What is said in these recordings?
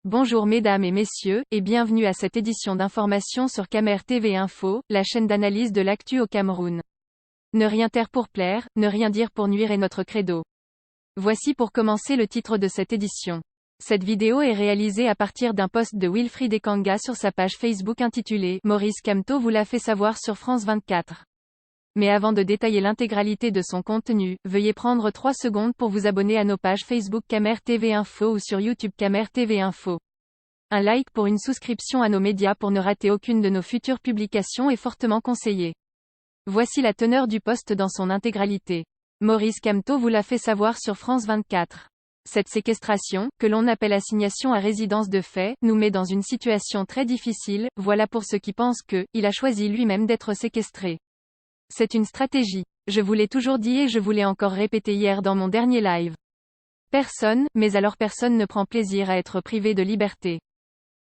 Bonjour mesdames et messieurs, et bienvenue à cette édition d'information sur Camer TV Info, la chaîne d'analyse de l'actu au Cameroun. Ne rien taire pour plaire, ne rien dire pour nuire est notre credo. Voici pour commencer le titre de cette édition. Cette vidéo est réalisée à partir d'un post de Wilfried Ekanga sur sa page Facebook intitulée « Maurice Kamto vous l'a fait savoir sur France 24 ». Mais avant de détailler l'intégralité de son contenu, veuillez prendre 3 secondes pour vous abonner à nos pages Facebook Camer TV Info ou sur YouTube Camer TV Info. Un like pour une souscription à nos médias pour ne rater aucune de nos futures publications est fortement conseillé. Voici la teneur du post dans son intégralité. Maurice Kamto vous l'a fait savoir sur France 24. Cette séquestration, que l'on appelle assignation à résidence de fait, nous met dans une situation très difficile, voilà pour ceux qui pensent il a choisi lui-même d'être séquestré. C'est une stratégie. Je vous l'ai toujours dit et je vous l'ai encore répété hier dans mon dernier live. Personne, mais alors personne ne prend plaisir à être privé de liberté.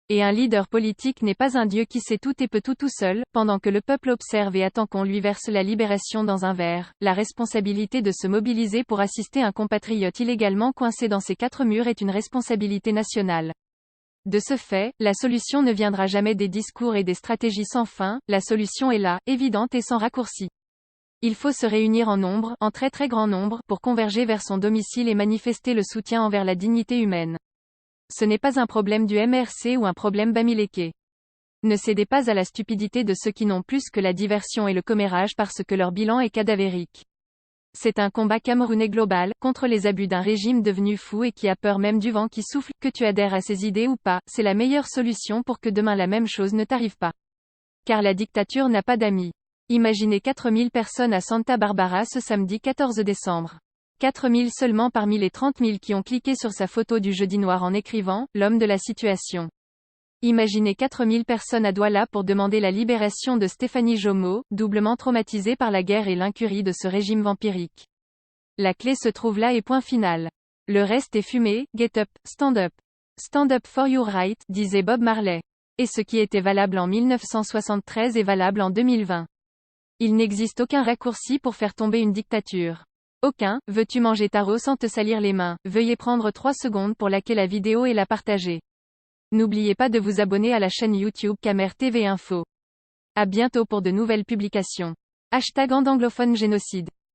Et un leader politique n'est pas un dieu qui sait tout et peut tout seul, pendant que le peuple observe et attend qu'on lui verse la libération dans un verre. La responsabilité de se mobiliser pour assister un compatriote illégalement coincé dans ces 4 murs est une responsabilité nationale. De ce fait, la solution ne viendra jamais des discours et des stratégies sans fin, la solution est là, évidente et sans raccourci. Il faut se réunir en nombre, en très très grand nombre, pour converger vers son domicile et manifester le soutien envers la dignité humaine. Ce n'est pas un problème du MRC ou un problème Bamileke. Ne cédez pas à la stupidité de ceux qui n'ont plus que la diversion et le commérage parce que leur bilan est cadavérique. C'est un combat camerounais global, contre les abus d'un régime devenu fou et qui a peur même du vent qui souffle, que tu adhères à ses idées ou pas, c'est la meilleure solution pour que demain la même chose ne t'arrive pas. Car la dictature n'a pas d'amis. Imaginez 4000 personnes à Santa Barbara ce samedi 14 décembre. 4000 seulement parmi les 30 000 qui ont cliqué sur sa photo du jeudi noir en écrivant « l'homme de la situation ». Imaginez 4000 personnes à Douala pour demander la libération de Stéphanie Jomeau, doublement traumatisée par la guerre et l'incurie de ce régime vampirique. La clé se trouve là et point final. Le reste est fumé, get up, stand up. Stand up for your right, disait Bob Marley. Et ce qui était valable en 1973 est valable en 2020. Il n'existe aucun raccourci pour faire tomber une dictature. Aucun. Veux-tu manger taro sans te salir les mains? Veuillez prendre 3 secondes pour liker la vidéo et la partager. N'oubliez pas de vous abonner à la chaîne YouTube Camer TV Info. À bientôt pour de nouvelles publications. #anglophone génocide.